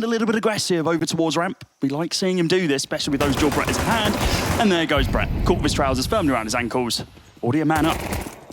getting a little bit aggressive over towards ramp. We like seeing him do this, especially with those dual Brett in hand. And there goes Brett. Caught with his trousers firmly around his ankles. Already a man up.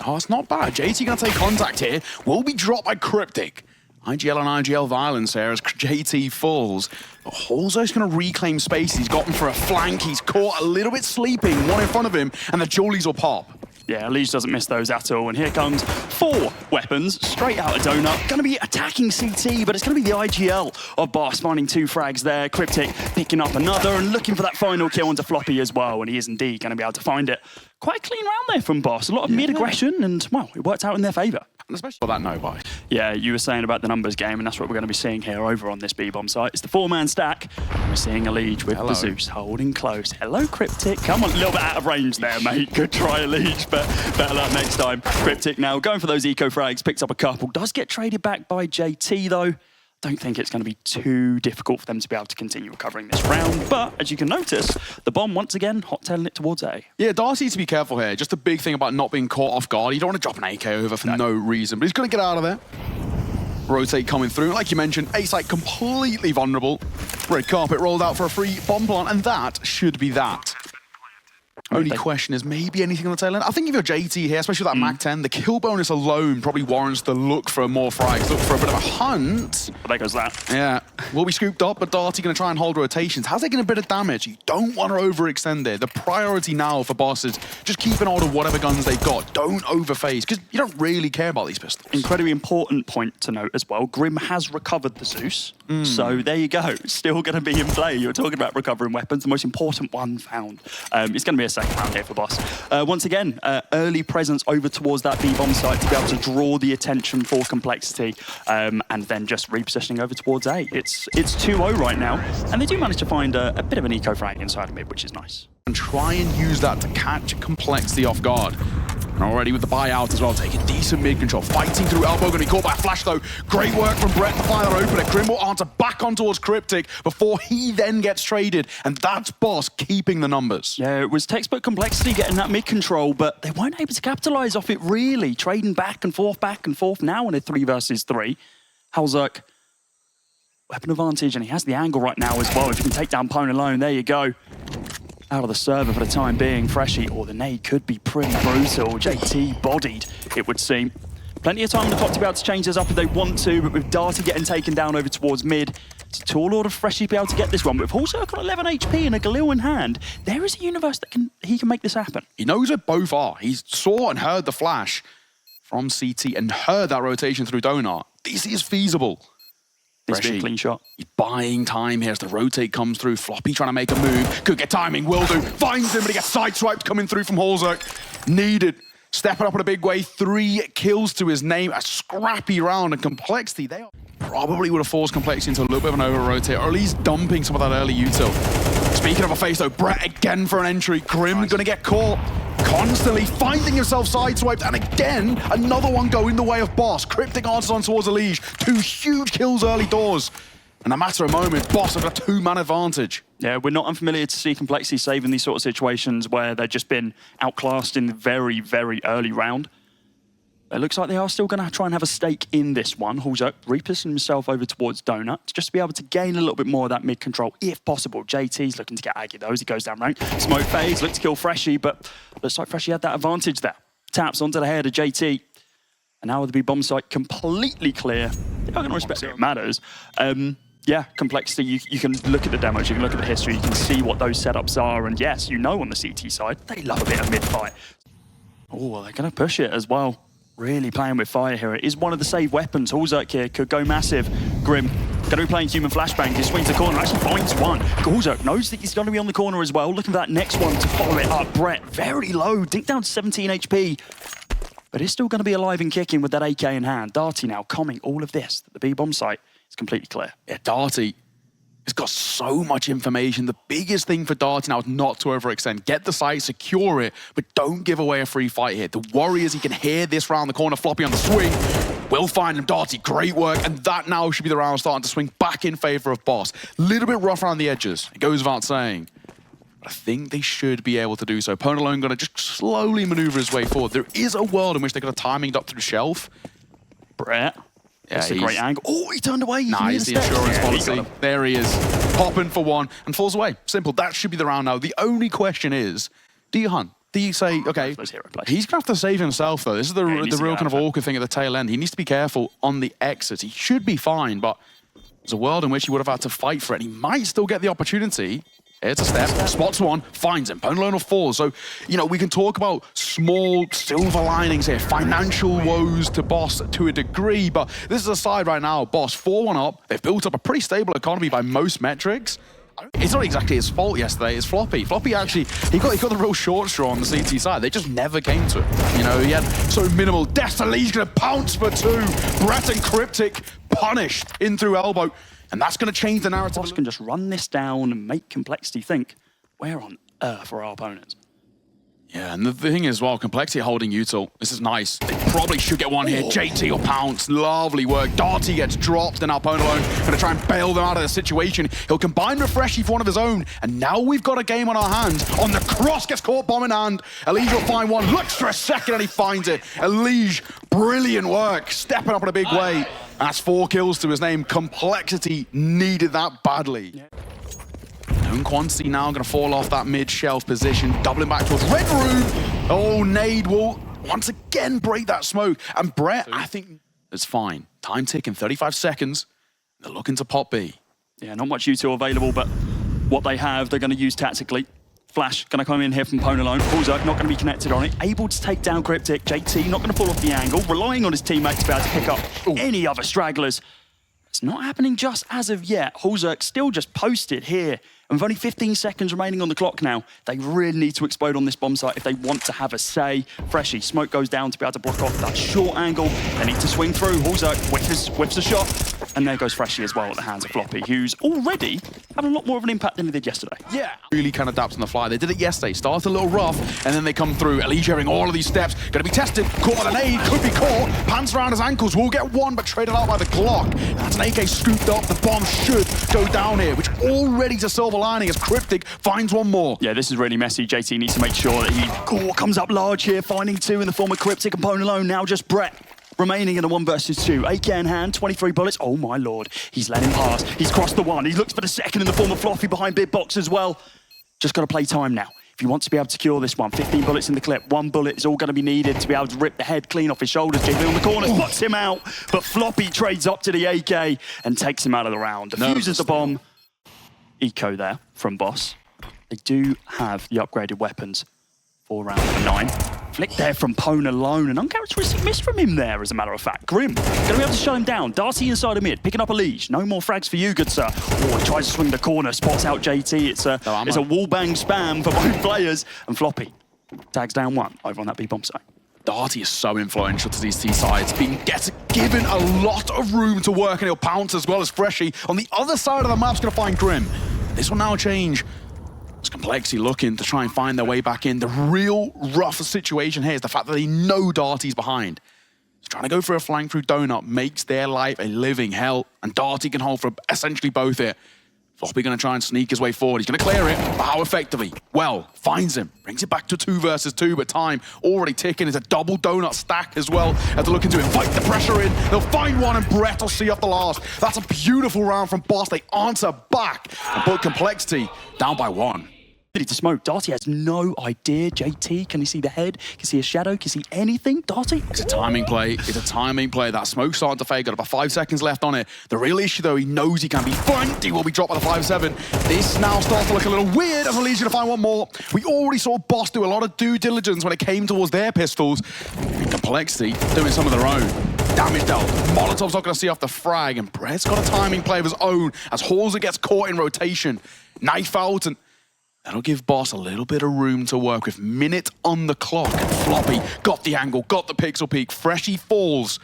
Oh, it's not bad. JT going to take contact here. Will be dropped by Cryptic. IGL and IGL violence here as JT falls. But Holzo's going to reclaim space. He's gotten for a flank. He's caught a little bit sleeping. One in front of him, and the Jollies will pop. Yeah, Liege doesn't miss those at all. And here comes 4 weapons straight out of Donut. Going to be attacking CT, but it's going to be the IGL of Boss finding 2 frags there. Cryptic picking up another and looking for that final kill onto Floppy as well. And he is indeed going to be able to find it. Quite a clean round there from Boss. A lot of mid-aggression and, well, it worked out in their favour. And especially for that no-buy. Yeah, you were saying about the numbers game, and that's what we're going to be seeing here over on this B-bomb site. It's the 4-man stack. And we're seeing a Liege with the Zeus holding close. Hello, Cryptic. Come on, a little bit out of range there, mate. Good try, Liege, but better luck next time. Cryptic now going for those eco frags, picks up a couple. Does get traded back by JT, though. Don't think it's going to be too difficult for them to be able to continue recovering this round. But as you can notice, the bomb once again hot-tailing it towards A. Yeah, Darcy needs to be careful here. Just a big thing about not being caught off guard. You don't want to drop an AK over for no reason, but he's going to get out of there. Rotate coming through. Like you mentioned, A-site completely vulnerable. Red carpet rolled out for a free bomb plant, and that should be that. Only question is maybe anything on the tail end. I think if you're JT here, especially with that Mac 10, the kill bonus alone probably warrants the look for more frags, look for a bit of a hunt. But there goes that. Yeah, will be scooped up, but Darty going to try and hold rotations. How's taking a bit of damage? You don't want to overextend there. The priority now for Boss is just keep an hold of whatever guns they've got. Don't overphase, because you don't really care about these pistols. Incredibly important point to note as well. Grim has recovered the Zeus. So there you go. Still going to be in play. You're talking about recovering weapons. The most important one found. It's going to be a second round here for Boss. Once again, early presence over towards that B-bomb site to be able to draw the attention for Complexity, and then just repositioning over towards A. It's 2-0 right now, and they do manage to find a bit of an eco frag inside of mid, which is nice. And try and use that to catch Complexity off guard. And already with the buyout as well, taking decent mid-control. Fighting through elbow, going to be caught by a flash though. Great work from Brett to find that opener. Grim will answer back on towards Cryptic before he then gets traded. And that's Boss keeping the numbers. Yeah, it was textbook Complexity getting that mid-control, but they weren't able to capitalize off it really. Trading back and forth now in a 3 versus 3. Halzerk, weapon advantage, and he has the angle right now as well. If you can take down Pone alone, there you go. Out of the server for the time being, Freshy, or the nade could be pretty brutal. JT bodied, it would seem. Plenty of time on the clock to be able to change this up if they want to, but with Darty getting taken down over towards mid, it's a tall order for Freshy to be able to get this one. But with Halzerk on 11 HP and a Galil in hand, there is a universe that he can make this happen. He knows where both are. He saw and heard the flash from CT and heard that rotation through Donut. This is feasible. This is a clean shot. He's buying time here as the rotate comes through. Floppy trying to make a move. Could get timing, will do. Finds him, but he gets sideswiped coming through from Halzerk. Needed. Stepping up in a big way. 3 kills to his name. A scrappy round, and Complexity, they probably would have forced Complexity into a little bit of an over-rotate, or at least dumping some of that early util. Speaking of a face though, Brett again for an entry. Grim gonna get caught. Constantly finding himself sideswiped, and again, another one going the way of Boss. Cryptic answers on towards Liege. 2 huge kills early doors. In a matter of moments, Boss have got a 2-man advantage. Yeah, we're not unfamiliar to see Complexity saving these sort of situations where they've just been outclassed in the very, very early round. It looks like they are still going to try and have a stake in this one. Halzerk repositioning himself over towards Donut just to be able to gain a little bit more of that mid-control, if possible. JT's looking to get Aggie though as he goes down rank. Smoke phase, look to kill Freshy, but looks like Freshy had that advantage there. Taps onto the head of JT. And now with the B-bomb site completely clear, they are going to respect it matters. Yeah, Complexity, you can look at the demos, you can look at the history, you can see what those setups are, and yes, you know on the CT side, they love a bit of mid-fight. Oh, they're going to push it as well. Really playing with fire here. It is one of the save weapons. Halzerk here could go massive. Grim, going to be playing human flashbang. He swings the corner, actually finds one. Halzerk knows that he's going to be on the corner as well. Looking for that next one to follow it up. Brett, very low, dink down to 17 HP. But he's still going to be alive and kicking with that AK in hand. Darty now calming all of this. The B-bomb site is completely clear. Yeah, Darty has got so much information. The biggest thing for Darty now is not to overextend. Get the site, secure it, but don't give away a free fight here. The worry is he can hear this round the corner, Floppy on the swing. Will find him, Darty, great work, and that now should be the round starting to swing back in favor of Boss. Little bit rough around the edges, it goes without saying. But I think they should be able to do so. Pone alone going to just slowly maneuver his way forward. There is a world in which they could have timinged up through shelf. Brett Yeah, That's a great angle. Oh, he turned away. Nah, he's the insurance policy. There he is. Popping for one and falls away. Simple. That should be the round now. The only question is, do you hunt? Do you say, okay, he's going to have to save himself, though. This is the real kind of awkward thing at the tail end. He needs to be careful on the exit. He should be fine, but there's a world in which he would have had to fight for it. He might still get the opportunity. Here's a step, spots one, finds him. Pony Alone falls. So, you know, we can talk about small silver linings here, financial woes to Boss to a degree, but this is a side right now. Boss 4-1 up. They've built up a pretty stable economy by most metrics. It's not exactly his fault yesterday, it's Floppy. Floppy actually, he got the real short straw on the CT side. They just never came to it. You know, he had so minimal. Destiny's gonna pounce for two. Brett and Cryptic punished in through elbow. And that's going to change the narrative. Boss can just run this down and make Complexity think, where on earth are our opponents? Yeah, and the thing is, well, Complexity holding Util. This is nice. They probably should get one here. JT will pounce. Lovely work. Darty gets dropped, and now Pony Alone going to try and bail them out of the situation. He'll combine with Freshy for one of his own, and now we've got a game on our hands. On the cross, gets caught bomb in hand. Elige will find one. Looks for a second, and he finds it. Elige, brilliant work. Stepping up in a big way. That's 4 kills to his name. Complexity needed that badly. Yeah. Known Quantity now going to fall off that mid-shelf position, doubling back towards Red Room. Oh, Nade will once again break that smoke. And Brett, I think it's fine. Time ticking, 35 seconds. They're looking to pop B. Yeah, not much U2 available, but what they have, they're going to use tactically. Flash going to come in here from Pony Alone. Bullseye not going to be connected on it. Able to take down Cryptic. JT not going to fall off the angle. Relying on his teammates to be able to pick up any other stragglers. It's not happening just as of yet. Hulzerk still just posted here. And with only 15 seconds remaining on the clock now, they really need to explode on this bomb site if they want to have a say. Freshy, smoke goes down to be able to block off that short angle. They need to swing through. Hulzerk whiffs a shot. And there goes Freshy as well at the hands of Floppy, who's already had a lot more of an impact than he did yesterday. Yeah, really kind of adapts on the fly. They did it yesterday. Started a little rough, and then they come through. Elige having all of these steps. Going to be tested. Caught by the nade. Could be caught. Pants around his ankles. Will get one, but traded out by the Glock. That's an AK scooped up. The bomb should go down here, which already to silver lining as Cryptic finds one more. Yeah, this is really messy. JT needs to make sure that he comes up large here, finding 2 in the form of Cryptic and Pony Alone. Now just Brett remaining in a 1 versus 2. AK in hand, 23 bullets. Oh my lord, he's let him pass. He's crossed the 1. He looks for the 2nd in the form of Floppy behind Big Box as well. Just got to play time now. If you want to be able to secure this one, 15 bullets in the clip. 1 bullet is all going to be needed to be able to rip the head clean off his shoulders. JV on the corner, spots him out, but Floppy trades up to the AK and takes him out of the round. Defuses the bomb. Eco there from Boss. They do have the upgraded weapons for round number 9. Flick there from Pony Alone, an uncharacteristic miss from him there, as a matter of fact. Grim, going to be able to shut him down. Darty inside of mid, picking up Elige. No more frags for you, good sir. Oh, he tries to swing the corner, spots out JT. It's a wallbang spam for both players. And Floppy tags down 1 over on that B-bomb site. Darty is so influential to these T sides, gets given a lot of room to work, and he'll pounce as well as Freshy. On the other side of the map's going to find Grim. This will now change. It's Complexity looking to try and find their way back in. The real rough situation here is the fact that they know Darty's behind. So trying to go for a flank through Donut makes their life a living hell, and Darty can hold for essentially both here. Floppy going to try and sneak his way forward. He's going to clear it, but how effectively? Well, finds him, brings it back to 2 versus 2, but time already ticking. It's a double Donut stack as well as they're looking to invite the pressure in. They'll find one, and Brett will see off the last. That's a beautiful round from Boss. They answer back, but Complexity down by 1. To smoke. Darty has no idea. JT, can he see the head? Can he see a shadow? Can he see anything? Darty? It's a timing play. It's a timing play. That smoke's starting to fade. Got about 5 seconds left on it. The real issue, though, he knows he can be flanked. He will be dropped by the 5-7. This now starts to look a little weird as Elige to find one more. We already saw Boss do a lot of due diligence when it came towards their pistols. And Complexity doing some of their own. Damage dealt. Molotov's not going to see off the frag, and Brett's got a timing play of his own as Halser gets caught in rotation. Knife out, and that'll give Boss a little bit of room to work with. Minute on the clock. Floppy got the angle, got the pixel peak. Freshy falls.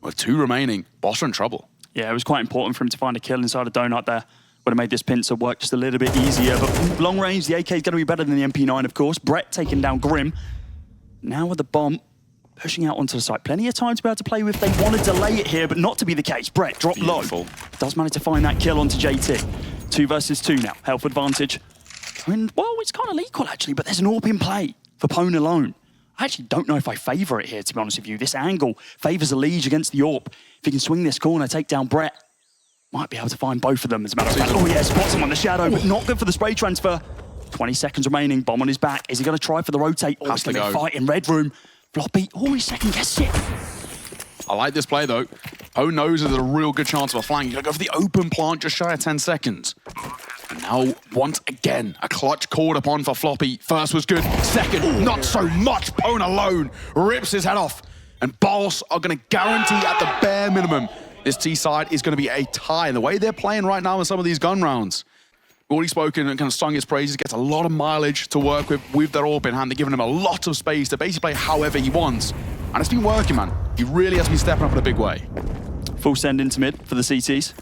With 2 remaining, Boss are in trouble. Yeah, it was quite important for him to find a kill inside a Donut there. Would have made this pincer work just a little bit easier, but long range, the AK is going to be better than the MP9, of course. Brett taking down Grim. Now with the bomb, pushing out onto the site. Plenty of time to be able to play with. They want to delay it here, but not to be the case. Brett dropped low. Does manage to find that kill onto JT. 2 versus 2 now. Health advantage. I mean, well, it's kind of equal, actually, but there's an AWP in play for Pony Alone. I actually don't know if I favour it here, to be honest with you. This angle favours Elige against the AWP. If he can swing this corner, take down Brett, might be able to find both of them, as a matter of fact. Oh yeah, spots him on the shadow, but not good for the spray transfer. 20 seconds remaining, bomb on his back. Is he going to try for the rotate? Oh, it's going to be a fight in red room. Floppy, oh, he second guessed it. I like this play, though. Poe knows there's a real good chance of a flank. He's going to go for the open plant just shy of 10 seconds. And now, once again, a clutch called upon for Floppy. First was good. Second, not so much. Poe alone rips his head off. And Boss are going to guarantee at the bare minimum this T side is going to be a tie. And the way they're playing right now in some of these gun rounds, we've already spoken and kind of sung his praises, gets a lot of mileage to work with their AWP in hand. They're giving him a lot of space to basically play however he wants. And it's been working, man. He really has been stepping up in a big way. Full send into mid for the CTs.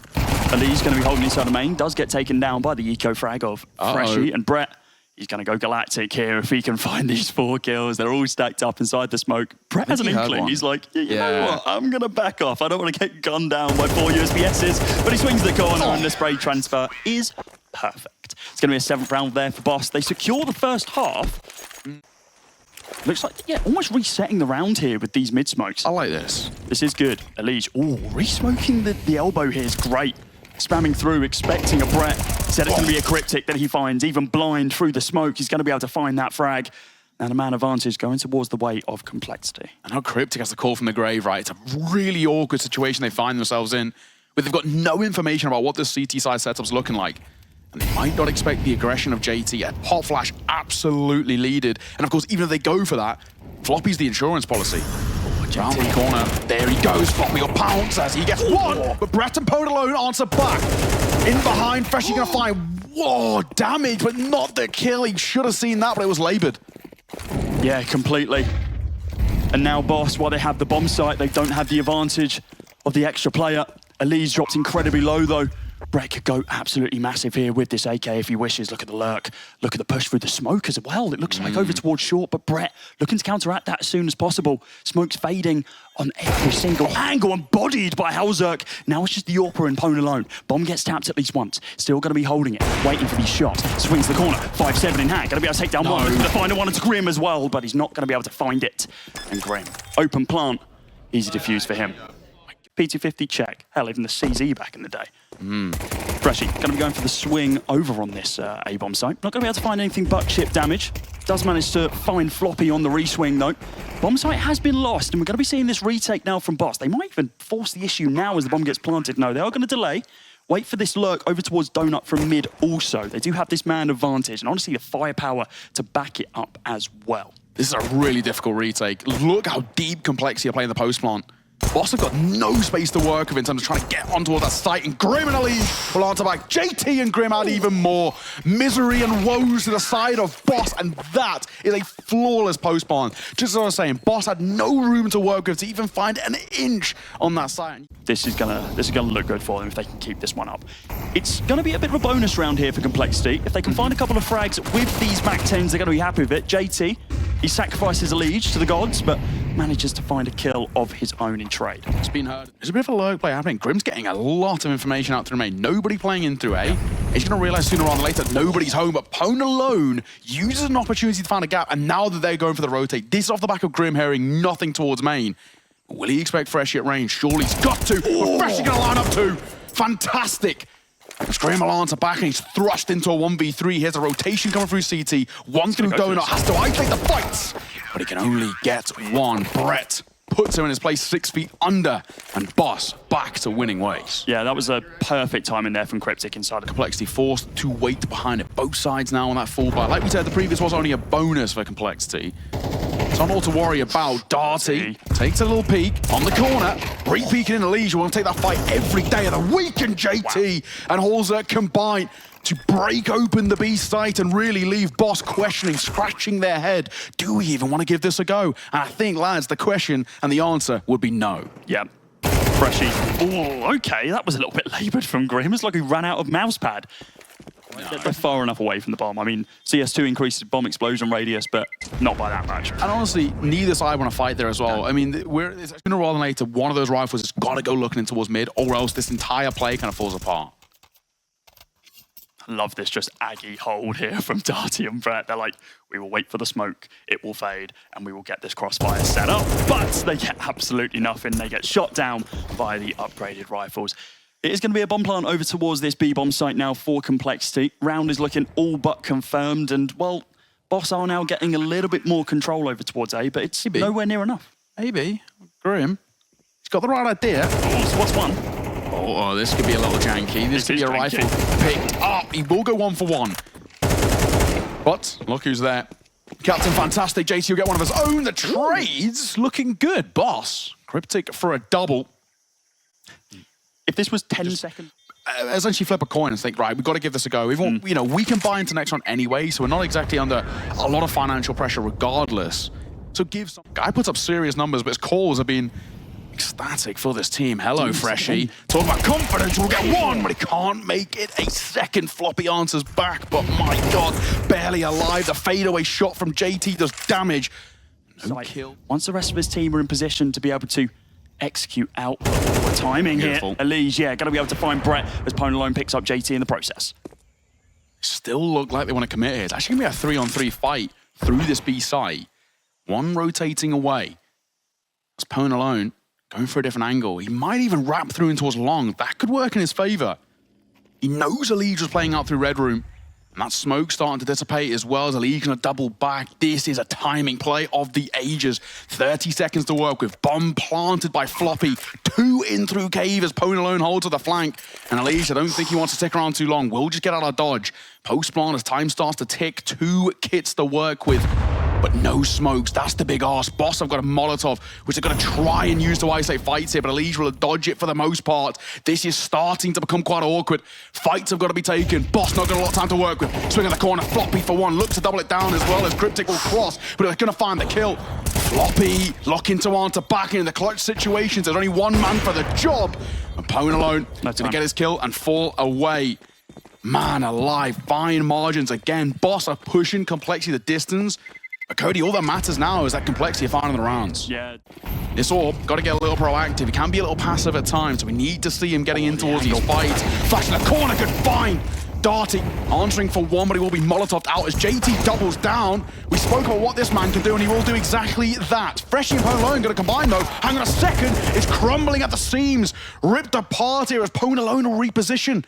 Ali's going to be holding inside the main. Does get taken down by the eco frag of Freshie and Brett. He's going to go galactic here if he can find these 4 kills. They're all stacked up inside the smoke. Brett has an inkling. He's like, you know what? I'm going to back off. I don't want to get gunned down by 4 USBSs. But he swings the corner and the spray transfer is perfect. It's going to be a 7th round there for Boss. They secure the first half. Looks like, yeah, almost resetting the round here with these mid-smokes. I like this. This is good. Elige, ooh, re-smoking the elbow here is great. Spamming through, expecting a Brett. Said it's going to be a cryptic that he finds, even blind through the smoke. He's going to be able to find that frag. And the man advantage going towards the way of complexity. And how Cryptic has the call from the grave, right? It's a really awkward situation they find themselves in, where they've got no information about what this CT side setup's looking like. And they might not expect the aggression of JT. A hot flash absolutely leaded. And of course, even if they go for that, Floppy's the insurance policy. Around the corner, there he goes. Floppy will pounce as he gets one, but Brett and Poe alone answer back. In behind, Freshie gonna find, whoa, damage, but not the kill. He should have seen that, but it was labored. Yeah, completely. And now Boss, while they have the bomb site, they don't have the advantage of the extra player. Ali's dropped incredibly low though. Brett could go absolutely massive here with this AK if he wishes. Look at the lurk. Look at the push through the smoke as well. It looks like over towards short, but Brett looking to counteract that as soon as possible. Smoke's fading on every single angle and bodied by Hellzerk. Now it's just the Yorper and Pone alone. Bomb gets tapped at least once. Still going to be holding it, waiting for these shots. Swings the corner, 5-7 in hand. Going to be able to take down one. Looking to find one. It's Grim as well, but he's not going to be able to find it. And Grim, open plant, easy defuse for him. P250 check. Hell, even the CZ back in the day. Freshie, going to be going for the swing over on this A-bomb site. Not going to be able to find anything but chip damage. Does manage to find Floppy on the re-swing though. Bomb site has been lost, and we're going to be seeing this retake now from Boss. They might even force the issue now as the bomb gets planted. No, they are going to delay. Wait for this lurk over towards Donut from mid also. They do have this man advantage, and honestly the firepower to back it up as well. This is a really difficult retake. Look how deep Complexity are playing the post plant. Boss have got no space to work with in terms of trying to get onto that site, and Grim and Elige will answer back. JT and Grim add even more misery and woes to the side of Boss, and that is a flawless post plant. Just as I was saying, Boss had no room to work with to even find an inch on that site. This is gonna look good for them if they can keep this one up. It's gonna be a bit of a bonus round here for Complexity. If they can find a couple of frags with these MAC-10s, they're gonna be happy with it. JT, he sacrifices Elige to the gods, but manages to find a kill of his own in trade. It's been heard. There's a bit of a lurk play happening. Grim's getting a lot of information out through main. Nobody playing in through A. He's going to realize sooner or later that nobody's home, but Pone alone uses an opportunity to find a gap, and now that they're going for the rotate, this is off the back of Grim hearing nothing towards main. Will he expect Freshie at range? Surely he's got to, but Freshie going to line up too. Fantastic. Grim will answer back, and he's thrust into a 1v3. Here's a rotation coming through CT. One through Donut, has to isolate the fights, but he can only get one. Brett puts him in his place 6 feet under, and Boss back to winning ways. Yeah, that was a perfect timing there from Cryptic inside. Complexity forced to wait behind it. Both sides now on that full buy. Like we said, the previous was only a bonus for Complexity. It's not all to worry about. Darty takes a little peek on the corner. Re-peeking in Elige. We'll take that fight every day of the week, and JT and Hallzerk combine to break open the B site and really leave Boss questioning, scratching their head. Do we even want to give this a go? And I think, lads, the question and the answer would be no. Yeah. Freshie. Oh, okay, that was a little bit laboured from Grim. It's like he ran out of mouse pad. No. They're far enough away from the bomb. I mean, CS2 increases bomb explosion radius, but not by that much. And honestly, neither side want to fight there as well. I mean, it's sooner rather than later, one of those rifles has got to go looking in towards mid, or else this entire play kind of falls apart. Love this just Aggie hold here from Darty and Brett. They're like, we will wait for the smoke, it will fade, and we will get this crossfire set up. But they get absolutely nothing. They get shot down by the upgraded rifles. It is going to be a bomb plant over towards this B-bomb site now for Complexity. Round is looking all but confirmed, and, well, Boss are now getting a little bit more control over towards A, but it's nowhere near enough. Maybe. Grim. He's got the right idea. Oh, so what's one? Oh, this could be a little janky. This could be a rifle picked up. He will go 1 for 1. But look who's there. Captain Fantastic. JT will get one of his own. The trades looking good. Boss. Cryptic for a double. If this was 10 seconds... essentially flip a coin and think, right, we've got to give this a go. We've you know, we can buy into next round anyway, so we're not exactly under a lot of financial pressure regardless. So give some... Guy puts up serious numbers, but his calls have been ecstatic for this team. Hello, Freshie. Talking about confidence, we'll get 1, but he can't make it a second. Floppy answers back, but my God, barely alive. The fadeaway shot from JT does damage. No kill. Once the rest of his team are in position to be able to execute out the timing here. Elise, yeah, going to be able to find Brett as Pwn alone picks up JT in the process. Still look like they want to commit here. It's actually going to be a 3-on-3 fight through this B site. One rotating away. As Pwn alone going for a different angle. He might even wrap through in towards long. That could work in his favor. He knows Elise was playing out through Red Room. And that smoke starting to dissipate as well as Elise going to double back. This is a timing play of the ages. 30 seconds to work with. Bomb planted by Floppy. 2 in through cave as Pwn alone holds to the flank. And Elise, I don't think he wants to stick around too long. We'll just get out of dodge. Post plant as time starts to tick. 2 kits to work with. But no smokes. That's the big ask. Boss have got a Molotov, which they're going to try and use to isolate fights here, but Elise will dodge it for the most part. This is starting to become quite awkward. Fights have got to be taken. Boss not got a lot of time to work with. Swing in the corner. Floppy for 1. Looks to double it down as well as Cryptic will cross, but they're going to find the kill. Floppy locking to answer back in the clutch situations. There's only 1 man for the job. And Pwn alone going to get his kill and fall away. Man alive. Fine margins again. Boss are pushing Complexity the distance. But Cody, all that matters now is that Complexity are finding the rounds. Yeah. This orb, got to get a little proactive. He can be a little passive at times, so we need to see him getting in towards these fights. Flash in the corner, good find. Darty answering for 1, but he will be Molotoved out as JT doubles down. We spoke about what this man can do, and he will do exactly that. Freshie and Pwn alone going to combine, though. Hang on a second. It's crumbling at the seams. Ripped apart here as Pwn alone will reposition.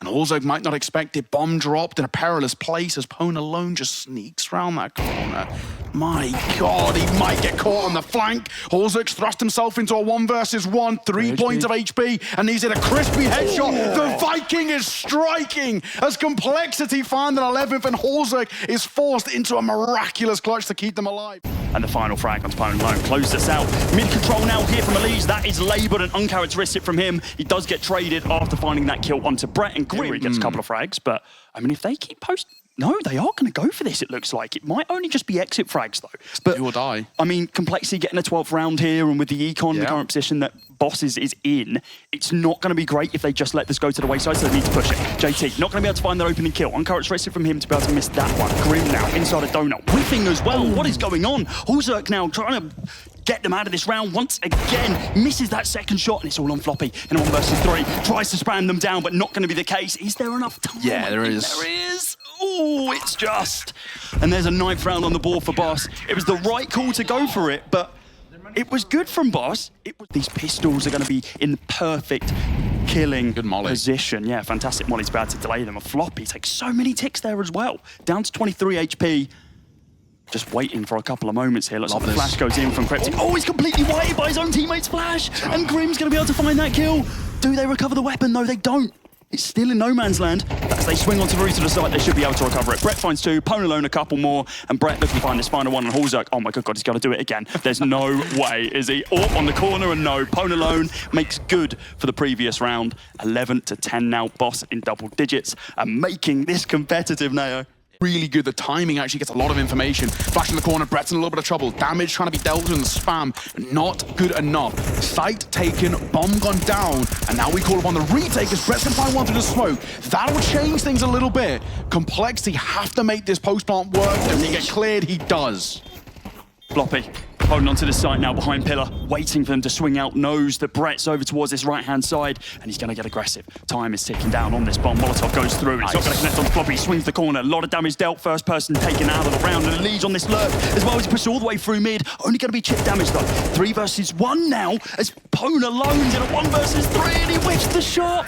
And Holzog might not expect it. Bomb dropped in a perilous place as Pwn alone just sneaks around that corner. My God, he might get caught on the flank. Holzog's thrust himself into a 1 versus 1. 3 points of HP, and he's in a crispy headshot. The Viking is striking as Complexity find an 11th, and Holzog is forced into a miraculous clutch to keep them alive. And the final frag onto Pwn alone. Close this out. Mid-control now here from Elise. That is labelled and uncharacteristic from him. He does get traded after finding that kill onto Brett, and Greer gets a couple of frags. But, I mean, if they keep posting... No, they are going to go for this, it looks like. It might only just be exit frags, though. But do or die. I mean, Complexity getting a 12th round here, and with the econ, the current position that Boss is in, it's not going to be great if they just let this go to the wayside, so they need to push it. JT, not going to be able to find their opening kill. Uncharacteristic from him to be able to miss that one. Grim now, inside a donut. Whiffing as well. What is going on? Holzerk now trying to get them out of this round once again. Misses that second shot, and it's all on Floppy in a 1 versus 3. Tries to spam them down, but not going to be the case. Is there enough time? Yeah, there is. There is. Oh, it's just. And there's a 9th round on the board for Boss. It was the right call to go for it, but it was good from Boss. These pistols are going to be in the perfect killing position. Yeah, fantastic molly's about to delay them. A Floppy takes so many ticks there as well. Down to 23 HP. Just waiting for a couple of moments here. Looks like the flash goes in from Cryptic. Oh, he's completely whited by his own teammate's flash. And Grim's going to be able to find that kill. Do they recover the weapon? No, they don't. It's still in no man's land. But as they swing onto the route of the site, they should be able to recover it. Brett finds 2, Pwn alone a couple more, and Brett looking to find this final one on Holzerk. Oh my good God, he's got to do it again. There's no way, is he? Oh, on the corner, and no. Pwn alone makes good for the previous round. 11 to 10 now, Boss in double digits, and making this competitive now. Really good. The timing actually gets a lot of information. Flash in the corner. Brett's in a little bit of trouble. Damage trying to be dealt with in the spam. Not good enough. Site taken. Bomb gone down. And now we call upon the retake as Brett's going to find one through the smoke. That'll change things a little bit. Complexity have to make this post plant work. Does he get cleared? He does. Floppy Holding onto the site now behind Pillar, waiting for them to swing out. Knows that Brett's over towards this right-hand side, and he's going to get aggressive. Time is ticking down on this bomb. Molotov goes through, and he's not going to connect on Floppy. He swings the corner. A lot of damage dealt. First person taken out of the round, and leads on this lurk as well as he pushes all the way through mid. Only going to be chip damage, though. 3 versus 1 now, as Pone alone's in a 1 versus 3, and he whiffs the shot,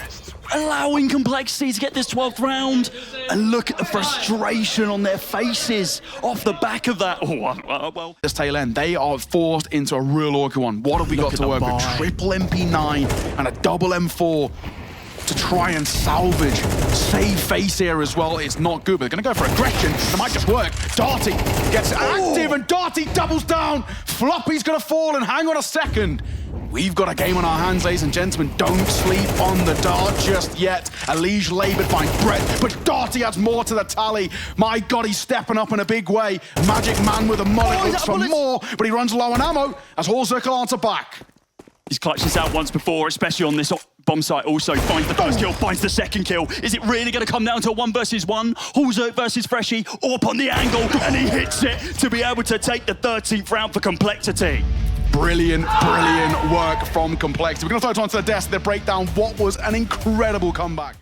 allowing Complexity to get this 12th round. And look at the frustration on their faces off the back of that. Oh, well. This tail end, they are forced into a real awkward one. What have we got to work with? Triple MP9 and a double M4 to try and salvage. Save face here as well. It's not good, but they're going to go for aggression. It might just work. Darty gets active, and Darty doubles down. Floppy's going to fall, and hang on a second. We've got a game on our hands, ladies and gentlemen. Don't sleep on the dart just yet. Elige laboured by Brett, but Darty adds more to the tally. My God, he's stepping up in a big way. Magic Man with a mullet looks for more, but he runs low on ammo as Hall Circle answer back. He's clutched this out once before, especially on this bomb site. Also finds the first kill, finds the second kill. Is it really going to come down to a 1 versus 1? Hallzerk versus Freshie, up on the angle, and he hits it to be able to take the 13th round for Complexity. Brilliant, brilliant work from Complexity. We're going to throw it onto the desk to break down what was an incredible comeback.